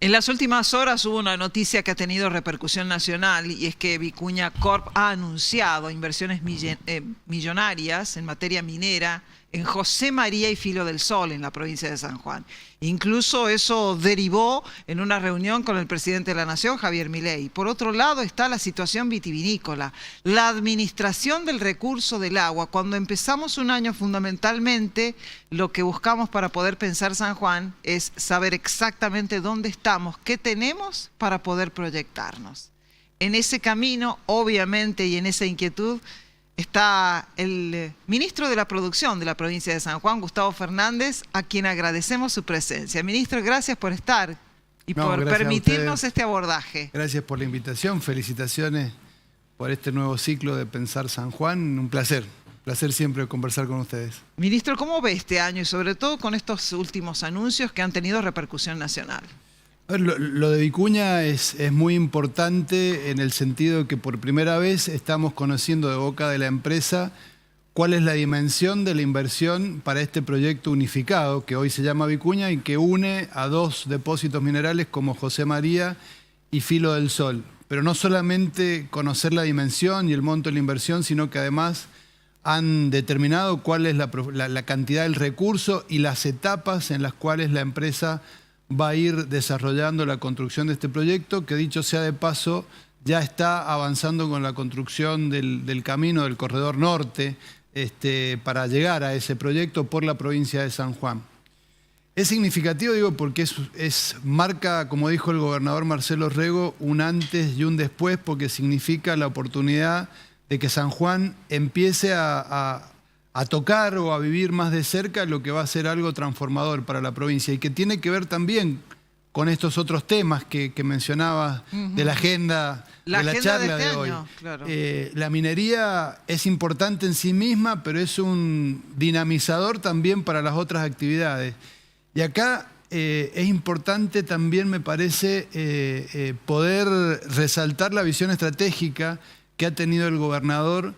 En las últimas horas hubo una noticia que ha tenido repercusión nacional y es que Vicuña Corp ha anunciado inversiones millonarias en materia minera en José María y Filo del Sol, en la provincia de San Juan. Incluso eso derivó en una reunión con el presidente de la Nación, Javier Milei. Por otro lado está la situación vitivinícola, la administración del recurso del agua. Cuando empezamos un año, fundamentalmente lo que buscamos para poder pensar San Juan es saber exactamente dónde estamos, qué tenemos para poder proyectarnos. En ese camino, obviamente, y en esa inquietud, está el ministro de la Producción de la provincia de San Juan, Gustavo Fernández, a quien agradecemos su presencia. Ministro, gracias por estar y por permitirnos este abordaje. Gracias por la invitación, felicitaciones por este nuevo ciclo de Pensar San Juan. Un placer siempre conversar con ustedes. Ministro, ¿cómo ve este año y sobre todo con estos últimos anuncios que han tenido repercusión nacional? Lo de Vicuña es muy importante en el sentido de que por primera vez estamos conociendo de boca de la empresa cuál es la dimensión de la inversión para este proyecto unificado que hoy se llama Vicuña y que une a dos depósitos minerales como José María y Filo del Sol. Pero no solamente conocer la dimensión y el monto de la inversión, sino que además han determinado cuál es la cantidad del recurso y las etapas en las cuales la empresa va a ir desarrollando la construcción de este proyecto, que dicho sea de paso, ya está avanzando con la construcción del camino del corredor norte para llegar a ese proyecto por la provincia de San Juan. Es significativo, digo, porque marca, como dijo el gobernador Marcelo Rego, un antes y un después, porque significa la oportunidad de que San Juan empiece a tocar o a vivir más de cerca lo que va a ser algo transformador para la provincia y que tiene que ver también con estos otros temas que mencionaba de la agenda de la charla de hoy. Claro. La minería es importante en sí misma, pero es un dinamizador también para las otras actividades. Y acá es importante también, me parece, poder resaltar la visión estratégica que ha tenido el gobernador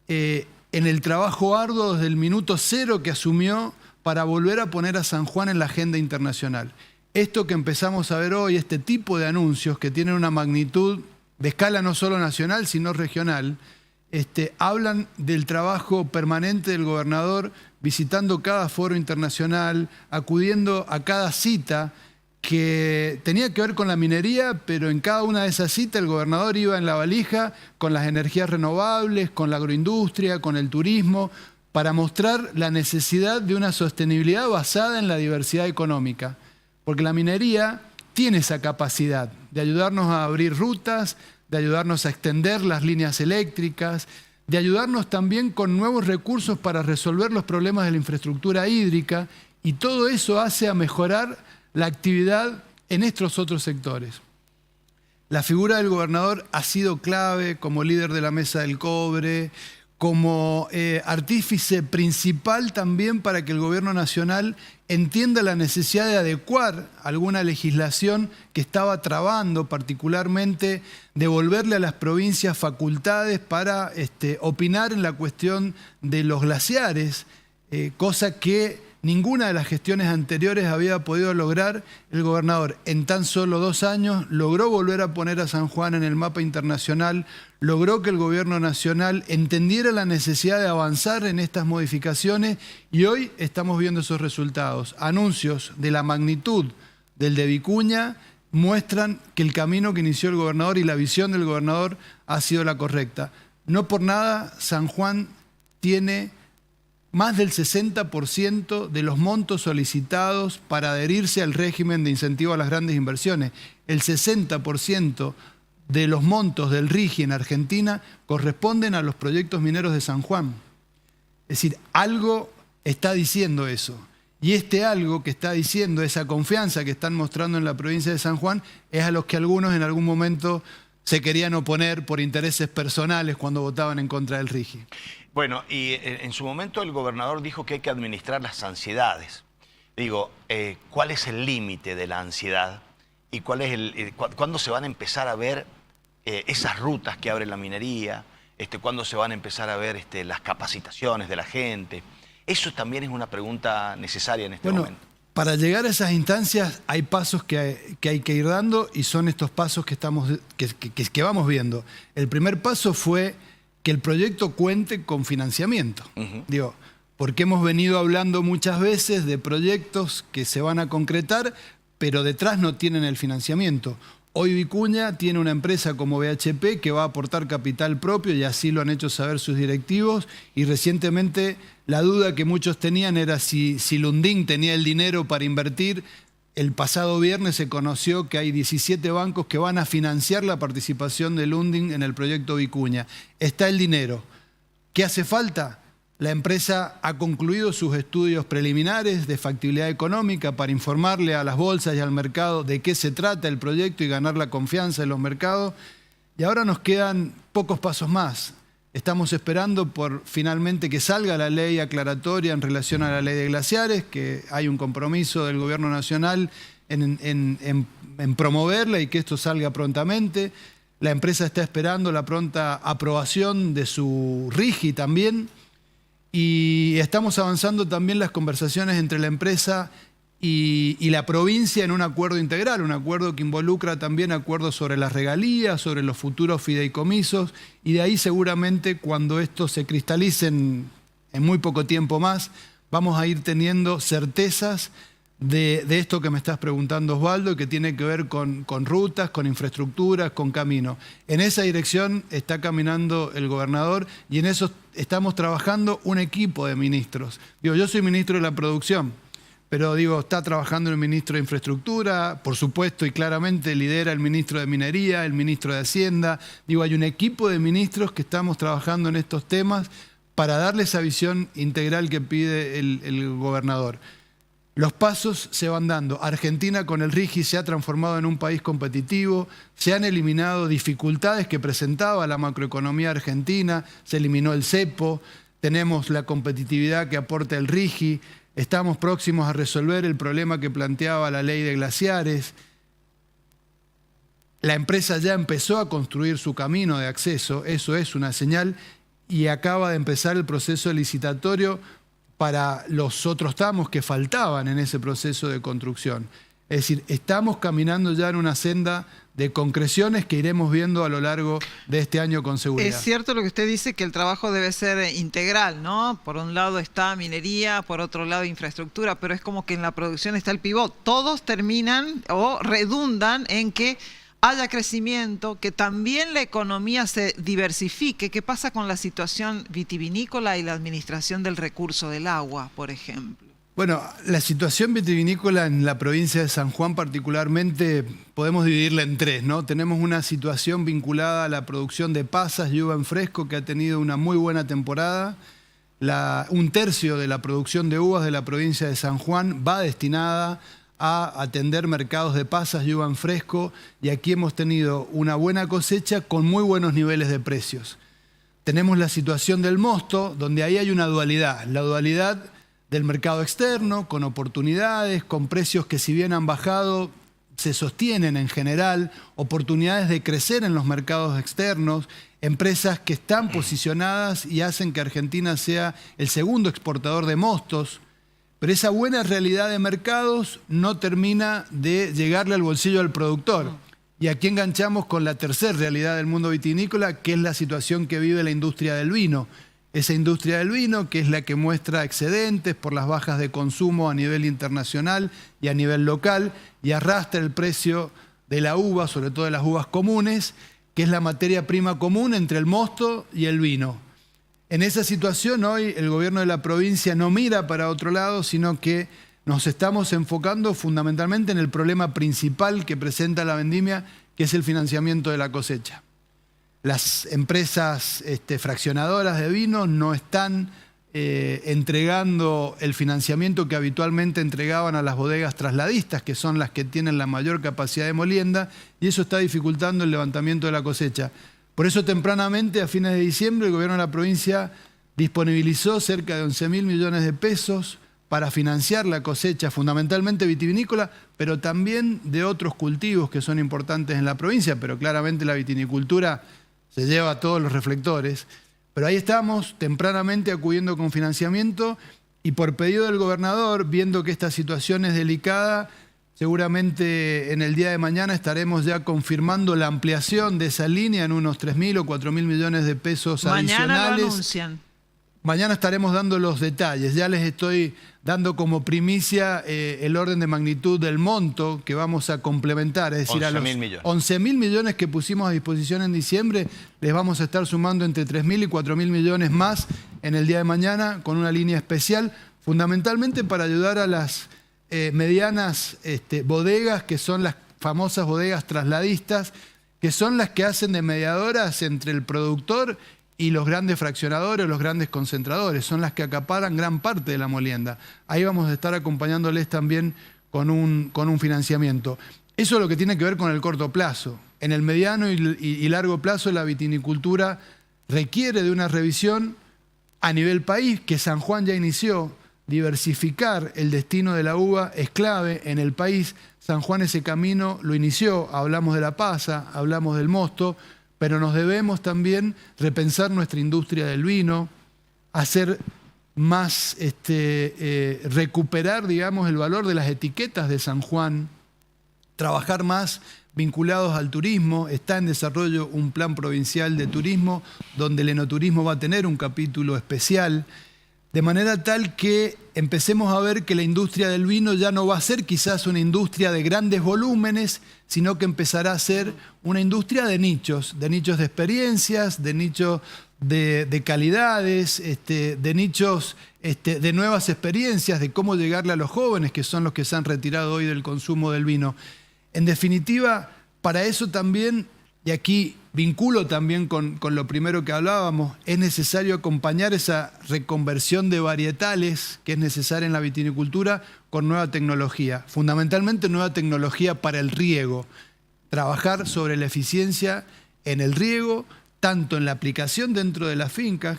en el trabajo arduo desde el minuto cero que asumió para volver a poner a San Juan en la agenda internacional. Esto que empezamos a ver hoy, este tipo de anuncios que tienen una magnitud de escala no solo nacional, sino regional, hablan del trabajo permanente del gobernador, visitando cada foro internacional, acudiendo a cada cita que tenía que ver con la minería, pero en cada una de esas citas el gobernador iba en la valija con las energías renovables, con la agroindustria, con el turismo, para mostrar la necesidad de una sostenibilidad basada en la diversidad económica. Porque la minería tiene esa capacidad de ayudarnos a abrir rutas, de ayudarnos a extender las líneas eléctricas, de ayudarnos también con nuevos recursos para resolver los problemas de la infraestructura hídrica, y todo eso hace a mejorar la actividad en estos otros sectores. La figura del gobernador ha sido clave como líder de la Mesa del Cobre, como artífice principal también para que el gobierno nacional entienda la necesidad de adecuar alguna legislación que estaba trabando, particularmente devolverle a las provincias facultades para opinar en la cuestión de los glaciares, cosa que ninguna de las gestiones anteriores había podido lograr. El gobernador en tan solo 2 años logró volver a poner a San Juan en el mapa internacional, logró que el gobierno nacional entendiera la necesidad de avanzar en estas modificaciones y hoy estamos viendo esos resultados. Anuncios de la magnitud del de Vicuña muestran que el camino que inició el gobernador y la visión del gobernador ha sido la correcta. No por nada San Juan tiene más del 60% de los montos solicitados para adherirse al régimen de incentivo a las grandes inversiones. El 60% de los montos del RIGI en Argentina corresponden a los proyectos mineros de San Juan. Es decir, algo está diciendo eso. Y algo que está diciendo, esa confianza que están mostrando en la provincia de San Juan, es a los que algunos en algún momento se querían oponer por intereses personales cuando votaban en contra del RIGI. Bueno, y en su momento el gobernador dijo que hay que administrar las ansiedades. Digo, ¿cuál es el límite de la ansiedad? ¿Y cuándo se van a empezar a ver esas rutas que abre la minería? ¿Cuándo se van a empezar a ver las capacitaciones de la gente? Eso también es una pregunta necesaria en este momento. Para llegar a esas instancias hay pasos que hay que ir dando y son estos pasos que vamos viendo. El primer paso fue que el proyecto cuente con financiamiento. Digo, porque hemos venido hablando muchas veces de proyectos que se van a concretar, pero detrás no tienen el financiamiento. Hoy Vicuña tiene una empresa como BHP que va a aportar capital propio y así lo han hecho saber sus directivos, y recientemente la duda que muchos tenían era si Lundin tenía el dinero para invertir. El pasado viernes se conoció que hay 17 bancos que van a financiar la participación de Lundin en el proyecto Vicuña. Está el dinero. ¿Qué hace falta? La empresa ha concluido sus estudios preliminares de factibilidad económica para informarle a las bolsas y al mercado de qué se trata el proyecto y ganar la confianza de los mercados. Y ahora nos quedan pocos pasos más. Estamos esperando por finalmente que salga la ley aclaratoria en relación a la ley de glaciares, que hay un compromiso del Gobierno Nacional en promoverla y que esto salga prontamente. La empresa está esperando la pronta aprobación de su RIGI también. Y estamos avanzando también las conversaciones entre la empresa y la provincia en un acuerdo integral, un acuerdo que involucra también acuerdos sobre las regalías, sobre los futuros fideicomisos, y de ahí seguramente cuando esto se cristalice en muy poco tiempo más, vamos a ir teniendo certezas de esto que me estás preguntando, Osvaldo, y que tiene que ver con rutas, con infraestructuras, con caminos. En esa dirección está caminando el gobernador y en eso estamos trabajando un equipo de ministros. Digo, yo soy ministro de la producción, pero digo, está trabajando el ministro de Infraestructura, por supuesto, y claramente lidera el ministro de Minería, el ministro de Hacienda. Digo, hay un equipo de ministros que estamos trabajando en estos temas para darle esa visión integral que pide el gobernador. Los pasos se van dando. Argentina con el RIGI se ha transformado en un país competitivo, se han eliminado dificultades que presentaba la macroeconomía argentina, se eliminó el cepo, tenemos la competitividad que aporta el RIGI, estamos próximos a resolver el problema que planteaba la ley de glaciares. La empresa ya empezó a construir su camino de acceso, eso es una señal, y acaba de empezar el proceso licitatorio para los otros tramos que faltaban en ese proceso de construcción. Es decir, estamos caminando ya en una senda de concreciones que iremos viendo a lo largo de este año con seguridad. Es cierto lo que usted dice, que el trabajo debe ser integral, ¿no? Por un lado está minería, por otro lado infraestructura, pero es como que en la producción está el pivot. Todos terminan o redundan en que haya crecimiento, que también la economía se diversifique. ¿Qué pasa con la situación vitivinícola y la administración del recurso del agua, por ejemplo? Bueno, la situación vitivinícola en la provincia de San Juan particularmente podemos dividirla en tres, ¿no? Tenemos una situación vinculada a la producción de pasas y uva en fresco que ha tenido una muy buena temporada. Un tercio de la producción de uvas de la provincia de San Juan va destinada a atender mercados de pasas y uva en fresco, y aquí hemos tenido una buena cosecha con muy buenos niveles de precios. Tenemos la situación del mosto, donde ahí hay una dualidad, la dualidad del mercado externo, con oportunidades, con precios que si bien han bajado, se sostienen en general, oportunidades de crecer en los mercados externos, empresas que están posicionadas y hacen que Argentina sea el segundo exportador de mostos. Pero esa buena realidad de mercados no termina de llegarle al bolsillo del productor. Y aquí enganchamos con la tercera realidad del mundo vitivinícola, que es la situación que vive la industria del vino. Esa industria del vino, que es la que muestra excedentes por las bajas de consumo a nivel internacional y a nivel local, y arrastra el precio de la uva, sobre todo de las uvas comunes, que es la materia prima común entre el mosto y el vino. En esa situación hoy el gobierno de la provincia no mira para otro lado, sino que nos estamos enfocando fundamentalmente en el problema principal que presenta la vendimia, que es el financiamiento de la cosecha. Las empresas fraccionadoras de vino no están entregando el financiamiento que habitualmente entregaban a las bodegas trasladistas, que son las que tienen la mayor capacidad de molienda, y eso está dificultando el levantamiento de la cosecha. Por eso tempranamente, a fines de diciembre, el gobierno de la provincia disponibilizó cerca de 11.000 millones de pesos para financiar la cosecha, fundamentalmente vitivinícola, pero también de otros cultivos que son importantes en la provincia, pero claramente la vitivinicultura se lleva todos los reflectores. Pero ahí estamos tempranamente acudiendo con financiamiento Y por pedido del gobernador, viendo que esta situación es delicada, seguramente en el día de mañana estaremos ya confirmando la ampliación de esa línea en unos 3.000 o 4.000 millones de pesos Mañana adicionales. lo anuncian. Mañana estaremos dando los detalles. Ya les estoy dando como primicia el orden de magnitud del monto que vamos a complementar. Es decir, a los 11.000 millones que pusimos a disposición en diciembre, les vamos a estar sumando entre 3.000 y 4.000 millones más en el día de mañana con una línea especial, fundamentalmente para ayudar a las medianas bodegas, que son las famosas bodegas trasladistas, que son las que hacen de mediadoras entre el productor y los grandes fraccionadores, los grandes concentradores, son las que acaparan gran parte de la molienda. Ahí vamos a estar acompañándoles también con un financiamiento. Eso es lo que tiene que ver con el corto plazo. En el mediano y largo plazo la vitinicultura requiere de una revisión a nivel país, que San Juan ya inició. Diversificar el destino de la uva es clave en el país. San Juan ese camino lo inició, hablamos de la pasa, hablamos del mosto, pero nos debemos también repensar nuestra industria del vino, hacer más, recuperar, digamos, el valor de las etiquetas de San Juan, trabajar más vinculados al turismo. Está en desarrollo un plan provincial de turismo, donde el enoturismo va a tener un capítulo especial, de manera tal que empecemos a ver que la industria del vino ya no va a ser quizás una industria de grandes volúmenes, sino que empezará a ser una industria de nichos de experiencias, de nichos de calidades, de nichos de nuevas experiencias, de cómo llegarle a los jóvenes, que son los que se han retirado hoy del consumo del vino. En definitiva, para eso también, y aquí vinculo también con lo primero que hablábamos, es necesario acompañar esa reconversión de varietales que es necesaria en la vitinicultura con nueva tecnología, fundamentalmente nueva tecnología para el riego. Trabajar sobre la eficiencia en el riego, tanto en la aplicación dentro de las fincas,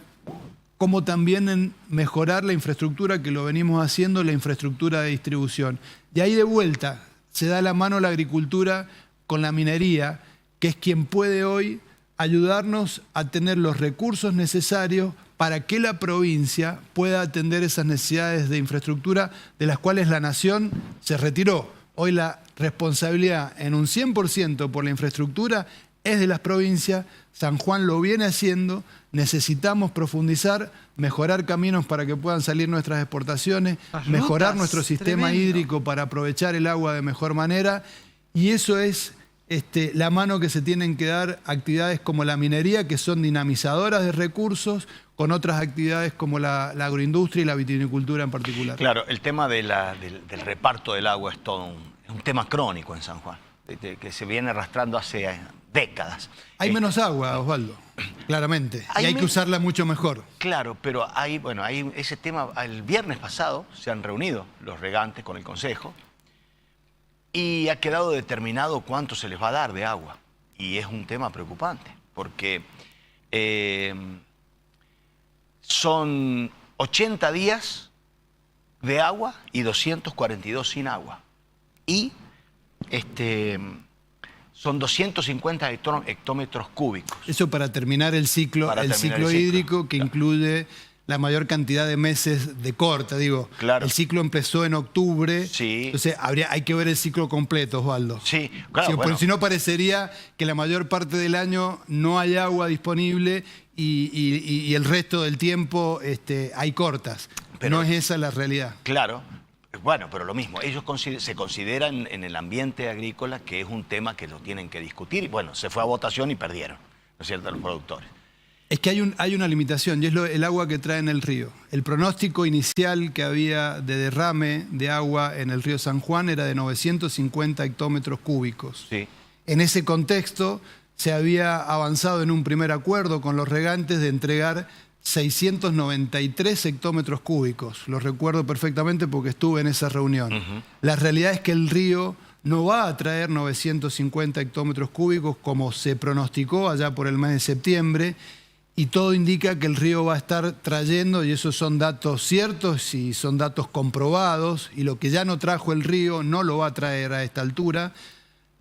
como también en mejorar la infraestructura, que lo venimos haciendo, la infraestructura de distribución. Y ahí de vuelta se da la mano la agricultura con la minería, que es quien puede hoy ayudarnos a tener los recursos necesarios para que la provincia pueda atender esas necesidades de infraestructura de las cuales la nación se retiró. Hoy la responsabilidad en un 100% por la infraestructura es de las provincias. San Juan lo viene haciendo. Necesitamos profundizar, mejorar caminos para que puedan salir nuestras exportaciones, mejorar nuestro sistema hídrico para aprovechar el agua de mejor manera, y eso es la mano que se tienen que dar actividades como la minería, que son dinamizadoras de recursos, con otras actividades como la agroindustria y la vitinicultura en particular. Claro, el tema del reparto del agua es todo un tema crónico en San Juan, que se viene arrastrando hace décadas. Hay menos agua, Osvaldo, claramente, y hay que usarla mucho mejor. Claro, pero hay ese tema. El viernes pasado se han reunido los regantes con el Consejo, y ha quedado determinado cuánto se les va a dar de agua. Y es un tema preocupante, porque son 80 días de agua y 242 sin agua. Y son 250 hectómetros cúbicos. Eso para terminar el ciclo, hídrico, que incluye la mayor cantidad de meses de corta, digo. Claro. El ciclo empezó en octubre, sí. Entonces hay que ver el ciclo completo, Osvaldo. Sí, claro. Porque si no parecería que la mayor parte del año no hay agua disponible y el resto del tiempo hay cortas. Pero no es esa la realidad. Claro. Bueno, pero lo mismo, ellos se consideran en el ambiente agrícola que es un tema que lo tienen que discutir. Y bueno, se fue a votación y perdieron, ¿no es cierto?, los productores. Es que hay una limitación, y es el agua que trae en el río. El pronóstico inicial que había de derrame de agua en el río San Juan era de 950 hectómetros cúbicos. Sí. En ese contexto se había avanzado en un primer acuerdo con los regantes de entregar 693 hectómetros cúbicos. Lo recuerdo perfectamente porque estuve en esa reunión. La realidad es que el río no va a traer 950 hectómetros cúbicos como se pronosticó allá por el mes de septiembre, y todo indica que el río va a estar trayendo, y esos son datos ciertos y son datos comprobados, y lo que ya no trajo el río no lo va a traer a esta altura,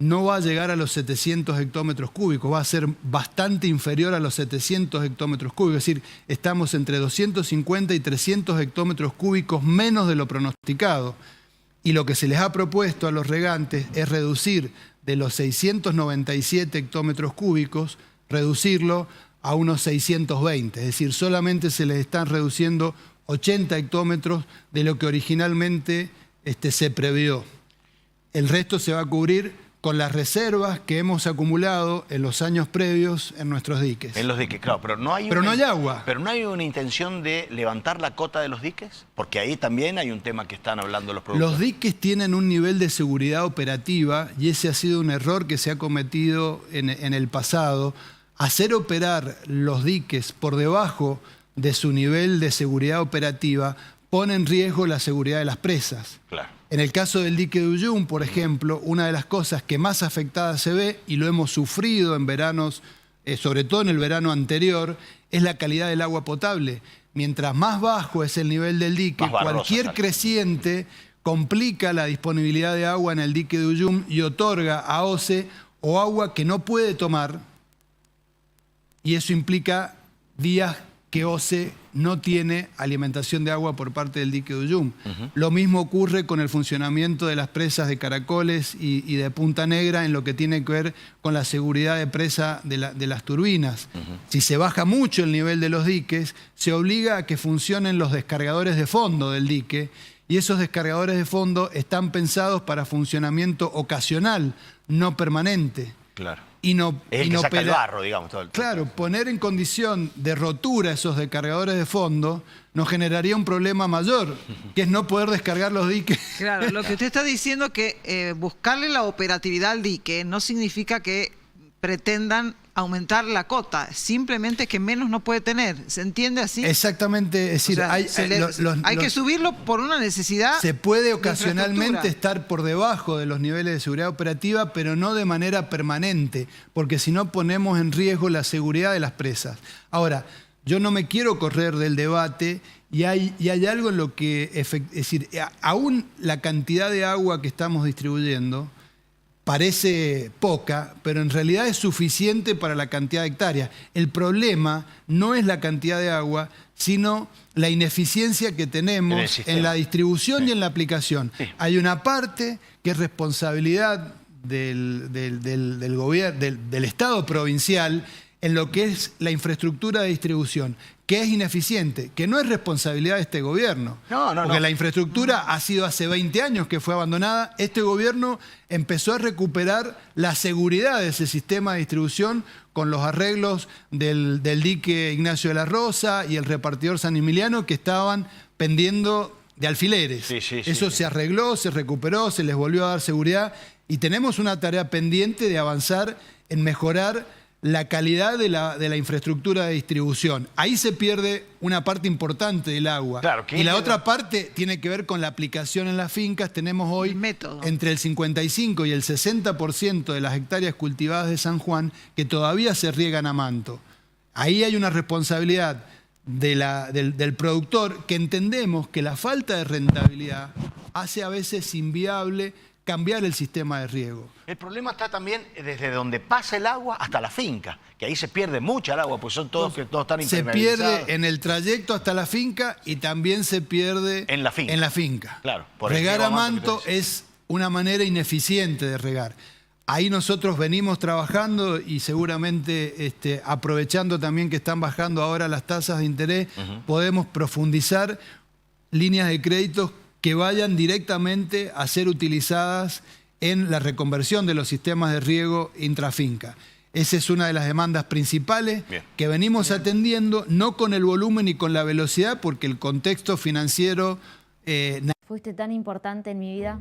no va a llegar a los 700 hectómetros cúbicos, va a ser bastante inferior a los 700 hectómetros cúbicos, es decir, estamos entre 250 y 300 hectómetros cúbicos menos de lo pronosticado. Y lo que se les ha propuesto a los regantes es reducir de los 697 hectómetros cúbicos, reducirlo a unos 620, es decir, solamente se les están reduciendo 80 hectómetros de lo que originalmente se previó. El resto se va a cubrir con las reservas que hemos acumulado en los años previos en nuestros diques. En los diques, claro, pero no hay agua. Pero no hay una intención de levantar la cota de los diques, porque ahí también hay un tema que están hablando los productores. Los diques tienen un nivel de seguridad operativa y ese ha sido un error que se ha cometido en el pasado. Hacer operar los diques por debajo de su nivel de seguridad operativa pone en riesgo la seguridad de las presas. Claro. En el caso del dique de Uyum, por ejemplo, una de las cosas que más afectada se ve, y lo hemos sufrido en veranos, sobre todo en el verano anterior, es la calidad del agua potable. Mientras más bajo es el nivel del dique, cualquier creciente complica la disponibilidad de agua en el dique de Uyum y otorga a OCE o agua que no puede tomar, y eso implica días que OCE no tiene alimentación de agua por parte del dique de Uyum. Lo mismo ocurre con el funcionamiento de las presas de Caracoles y de Punta Negra en lo que tiene que ver con la seguridad de presa de las turbinas. Si se baja mucho el nivel de los diques, se obliga a que funcionen los descargadores de fondo del dique, y esos descargadores de fondo están pensados para funcionamiento ocasional, no permanente. Claro. Es el que saca el barro, digamos. Claro, poner en condición de rotura esos descargadores de fondo nos generaría un problema mayor, que es no poder descargar los diques. Claro, lo que usted está diciendo que buscarle la operatividad al dique no significa que pretendan aumentar la cota, simplemente que menos no puede tener. ¿Se entiende así? Exactamente, es decir, hay que subirlo por una necesidad. Se puede ocasionalmente estar por debajo de los niveles de seguridad operativa, pero no de manera permanente, porque si no ponemos en riesgo la seguridad de las presas. Ahora, yo no me quiero correr del debate y hay algo en lo que, es decir, aún la cantidad de agua que estamos distribuyendo parece poca, pero en realidad es suficiente para la cantidad de hectáreas. El problema no es la cantidad de agua, sino la ineficiencia que tenemos en la distribución y en la aplicación. Hay una parte que es responsabilidad del gobierno, del Estado provincial, en lo que es la infraestructura de distribución, que es ineficiente, que no es responsabilidad de este gobierno. Porque la infraestructura ha sido hace 20 años que fue abandonada. Este gobierno empezó a recuperar la seguridad de ese sistema de distribución con los arreglos del dique Ignacio de la Rosa y el repartidor San Emiliano, que estaban pendiendo de alfileres. Eso se arregló, se recuperó, se les volvió a dar seguridad, y tenemos una tarea pendiente de avanzar en mejorar la calidad de la infraestructura de distribución. Ahí se pierde una parte importante del agua. Claro, y la otra parte tiene que ver con la aplicación en las fincas. Tenemos hoy entre el 55 y el 60% de las hectáreas cultivadas de San Juan que todavía se riegan a manto. Ahí hay una responsabilidad del productor, que entendemos que la falta de rentabilidad hace a veces inviable cambiar el sistema de riego. El problema está también desde donde pasa el agua hasta la finca, que ahí se pierde mucha el agua, pues son todos están impermeabilizados. Se pierde en el trayecto hasta la finca y también se pierde en la finca. Claro, regar a manto es una manera ineficiente de regar. Ahí nosotros venimos trabajando y seguramente aprovechando también que están bajando ahora las tasas de interés, podemos profundizar líneas de créditos que vayan directamente a ser utilizadas en la reconversión de los sistemas de riego intrafinca. Esa es una de las demandas principales que venimos atendiendo, no con el volumen y con la velocidad, porque el contexto financiero... Fuiste tan importante en mi vida.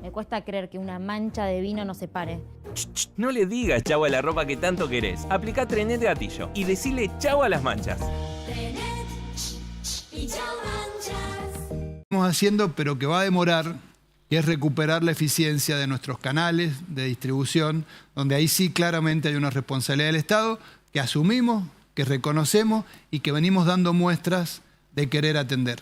Me cuesta creer que una mancha de vino nos separe. No le digas chau a la ropa que tanto querés. Aplicá Trenet Gatillo y decile chau a las manchas. Estamos haciendo, pero que va a demorar, que es recuperar la eficiencia de nuestros canales de distribución, donde ahí sí claramente hay una responsabilidad del Estado que asumimos, que reconocemos y que venimos dando muestras de querer atender.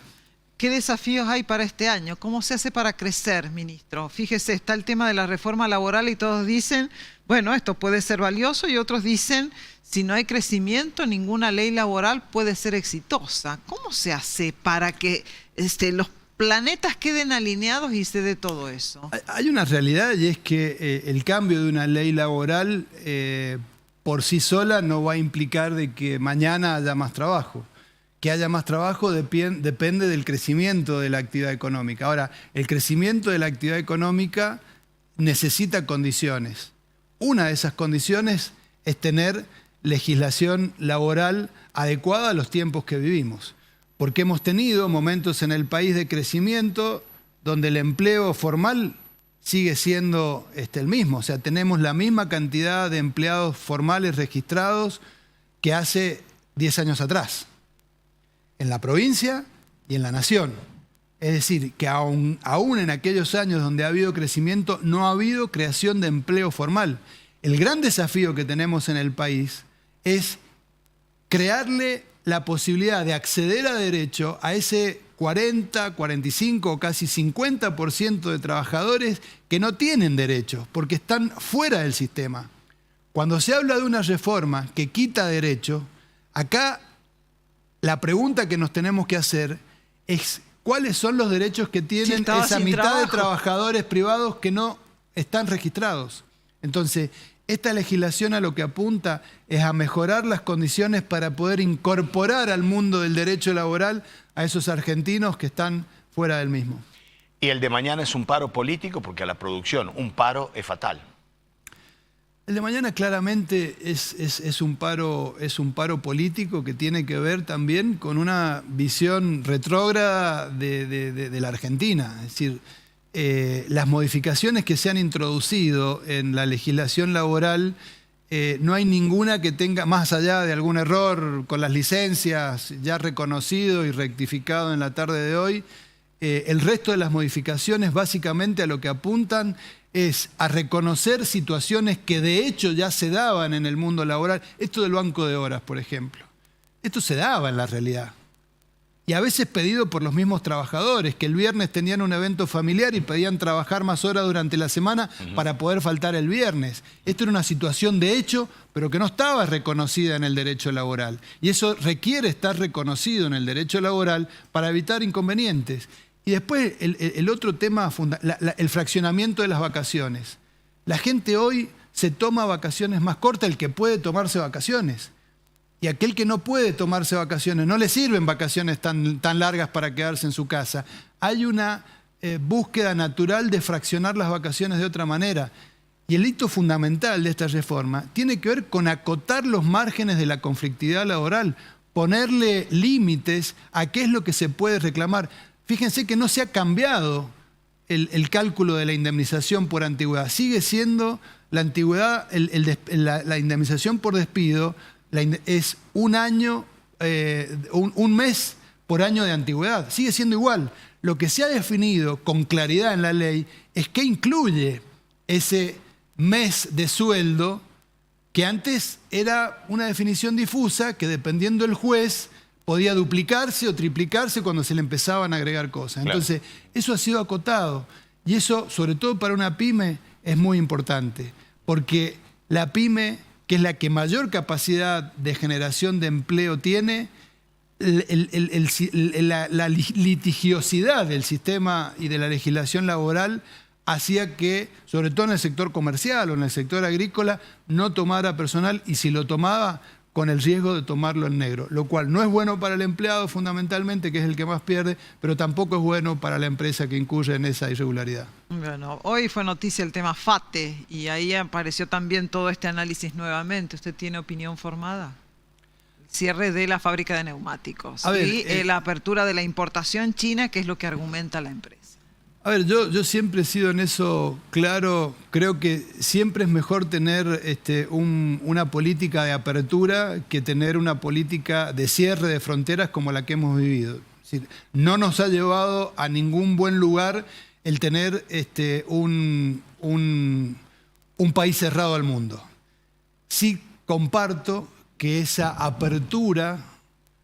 ¿Qué desafíos hay para este año? ¿Cómo se hace para crecer, ministro? Fíjese, está el tema de la reforma laboral y todos dicen, bueno, esto puede ser valioso, y otros dicen, si no hay crecimiento, ninguna ley laboral puede ser exitosa. ¿Cómo se hace para que los planetas queden alineados y se dé todo eso? Hay una realidad, y es que el cambio de una ley laboral por sí sola no va a implicar de que mañana haya más trabajo. Que haya más trabajo depende del crecimiento de la actividad económica. Ahora, el crecimiento de la actividad económica necesita condiciones. Una de esas condiciones es tener legislación laboral adecuada a los tiempos que vivimos. Porque hemos tenido momentos en el país de crecimiento donde el empleo formal sigue siendo el mismo. O sea, tenemos la misma cantidad de empleados formales registrados que hace 10 años atrás, en la provincia y en la nación. Es decir, que aún en aquellos años donde ha habido crecimiento, no ha habido creación de empleo formal. El gran desafío que tenemos en el país es crearle la posibilidad de acceder a derecho a ese 40, 45 o casi 50% de trabajadores que no tienen derechos porque están fuera del sistema. Cuando se habla de una reforma que quita derecho, acá la pregunta que nos tenemos que hacer es cuáles son los derechos que tienen esa mitad de trabajadores privados que no están registrados. Entonces, esta legislación a lo que apunta es a mejorar las condiciones para poder incorporar al mundo del derecho laboral a esos argentinos que están fuera del mismo. Y el de mañana es un paro político, porque a la producción un paro es fatal. El de mañana claramente es un paro político que tiene que ver también con una visión retrógrada de la Argentina. Es decir, las modificaciones que se han introducido en la legislación laboral, no hay ninguna que tenga, más allá de algún error con las licencias ya reconocido y rectificado en la tarde de hoy, el resto de las modificaciones básicamente a lo que apuntan es a reconocer situaciones que de hecho ya se daban en el mundo laboral. Esto del banco de horas, por ejemplo. Esto se daba en la realidad. Y a veces pedido por los mismos trabajadores, que el viernes tenían un evento familiar y pedían trabajar más horas durante la semana para poder faltar el viernes. Esto era una situación de hecho, pero que no estaba reconocida en el derecho laboral. Y eso requiere estar reconocido en el derecho laboral para evitar inconvenientes. Y después el otro tema, el fraccionamiento de las vacaciones. La gente hoy se toma vacaciones más cortas, el que puede tomarse vacaciones. Y aquel que no puede tomarse vacaciones, no le sirven vacaciones tan largas para quedarse en su casa. Hay una búsqueda natural de fraccionar las vacaciones de otra manera. Y el hito fundamental de esta reforma tiene que ver con acotar los márgenes de la conflictividad laboral, ponerle límites a qué es lo que se puede reclamar. Fíjense que no se ha cambiado el cálculo de la indemnización por antigüedad. Sigue siendo la antigüedad, la indemnización por despido, es un año, un mes por año de antigüedad. Sigue siendo igual. Lo que se ha definido con claridad en la ley es qué incluye ese mes de sueldo, que antes era una definición difusa que dependiendo del juez podía duplicarse o triplicarse cuando se le empezaban a agregar cosas. Entonces, eso ha sido acotado. Y eso, sobre todo para una pyme, es muy importante. Porque la pyme, que es la que mayor capacidad de generación de empleo tiene, la litigiosidad del sistema y de la legislación laboral hacía que, sobre todo en el sector comercial o en el sector agrícola, no tomara personal, y si lo tomaba, con el riesgo de tomarlo en negro, lo cual no es bueno para el empleado fundamentalmente, que es el que más pierde, pero tampoco es bueno para la empresa que incurre en esa irregularidad. Bueno, hoy fue noticia el tema FATE y ahí apareció también todo este análisis nuevamente. ¿Usted tiene opinión formada? Cierre de la fábrica de neumáticos y la apertura de la importación china, que es lo que argumenta la empresa. A ver, yo siempre he sido en eso claro. Creo que siempre es mejor tener una política de apertura que tener una política de cierre de fronteras como la que hemos vivido. Es decir, no nos ha llevado a ningún buen lugar el tener un país cerrado al mundo. Sí comparto que esa apertura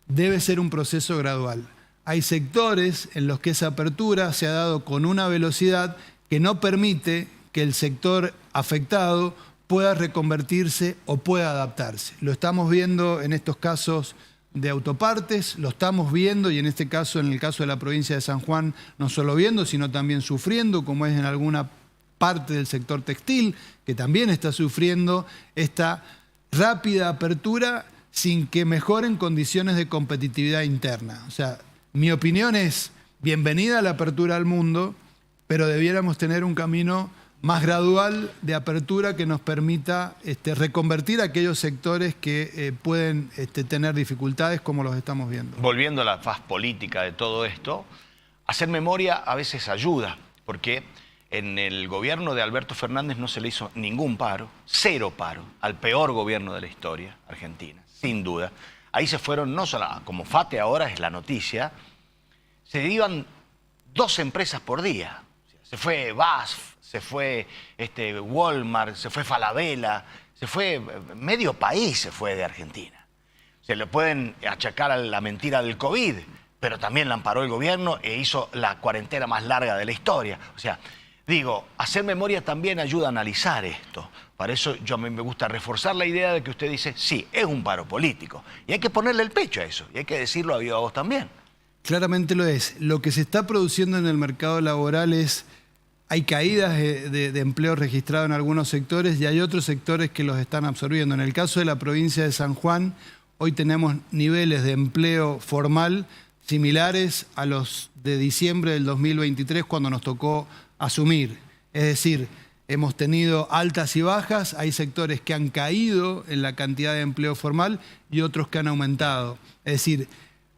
debe ser un proceso gradual. hay sectores en los que esa apertura se ha dado con una velocidad que no permite que el sector afectado pueda reconvertirse o pueda adaptarse. Lo estamos viendo en estos casos de autopartes, lo estamos viendo y en este caso, en el caso de la provincia de San Juan, no solo viendo, sino también sufriendo, como es en alguna parte del sector textil, que también está sufriendo esta rápida apertura sin que mejoren condiciones de competitividad interna. O sea, mi opinión es bienvenida a la apertura al mundo, pero debiéramos tener un camino más gradual de apertura que nos permita reconvertir aquellos sectores que pueden tener dificultades como los estamos viendo. Volviendo a la faz política de todo esto, hacer memoria a veces ayuda, porque en el gobierno de Alberto Fernández no se le hizo ningún paro, cero paro, al peor gobierno de la historia argentina, sin duda. Ahí se fueron, no solo, como FATE ahora es la noticia, se iban 2 empresas por día. Se fue BASF, se fue Walmart, se fue Falabella, se fue medio país se fue de Argentina. Se le pueden achacar a la mentira del COVID, pero también la amparó el gobierno e hizo la cuarentena más larga de la historia. O sea, digo, hacer memoria también ayuda a analizar esto. Para eso a mí me gusta reforzar la idea de que usted dice, sí, es un paro político. Y hay que ponerle el pecho a eso, y hay que decirlo a viva voz también. Claramente lo es. Lo que se está produciendo en el mercado laboral es... Hay caídas de empleo registrado en algunos sectores y hay otros sectores que los están absorbiendo. En el caso de la provincia de San Juan, hoy tenemos niveles de empleo formal similares a los de diciembre del 2023 cuando nos tocó asumir. Es decir, hemos tenido altas y bajas, hay sectores que han caído en la cantidad de empleo formal y otros que han aumentado. Es decir,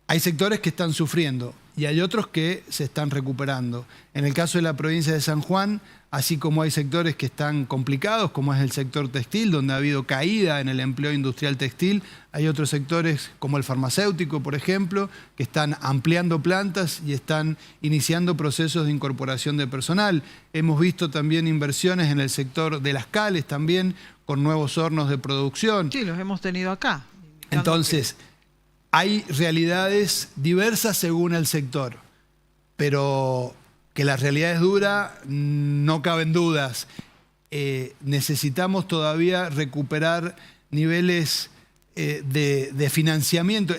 hay sectores que están sufriendo y hay otros que se están recuperando. En el caso de la provincia de San Juan, así como hay sectores que están complicados, como es el sector textil, donde ha habido caída en el empleo industrial textil, hay otros sectores como el farmacéutico, por ejemplo, que están ampliando plantas y están iniciando procesos de incorporación de personal. Hemos visto también inversiones en el sector de las cales también, con nuevos hornos de producción. Sí, los hemos tenido acá. Entonces... Hay realidades diversas según el sector, pero que la realidad es dura, no caben dudas. Necesitamos todavía recuperar niveles de financiamiento.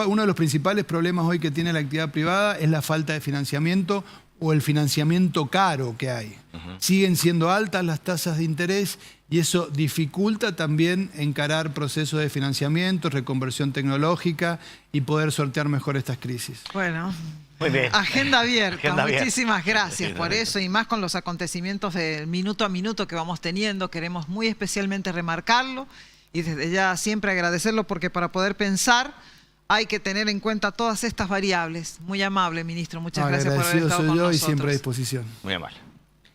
Uno de los principales problemas hoy que tiene la actividad privada es la falta de financiamiento o el financiamiento caro que hay. Siguen siendo altas las tasas de interés y eso dificulta también encarar procesos de financiamiento, reconversión tecnológica y poder sortear mejor estas crisis. Bueno, muy bien. Agenda abierta. Agenda abierta. Muchísimas gracias por abierta. eso y más con los acontecimientos de minuto a minuto que vamos teniendo. Queremos muy especialmente remarcarlo y desde ya siempre agradecerlo porque para poder pensar hay que tener en cuenta todas estas variables. Muy amable, ministro. Muchas gracias por haber estado con nosotros. Agradecido soy yo y siempre a disposición. Muy amable.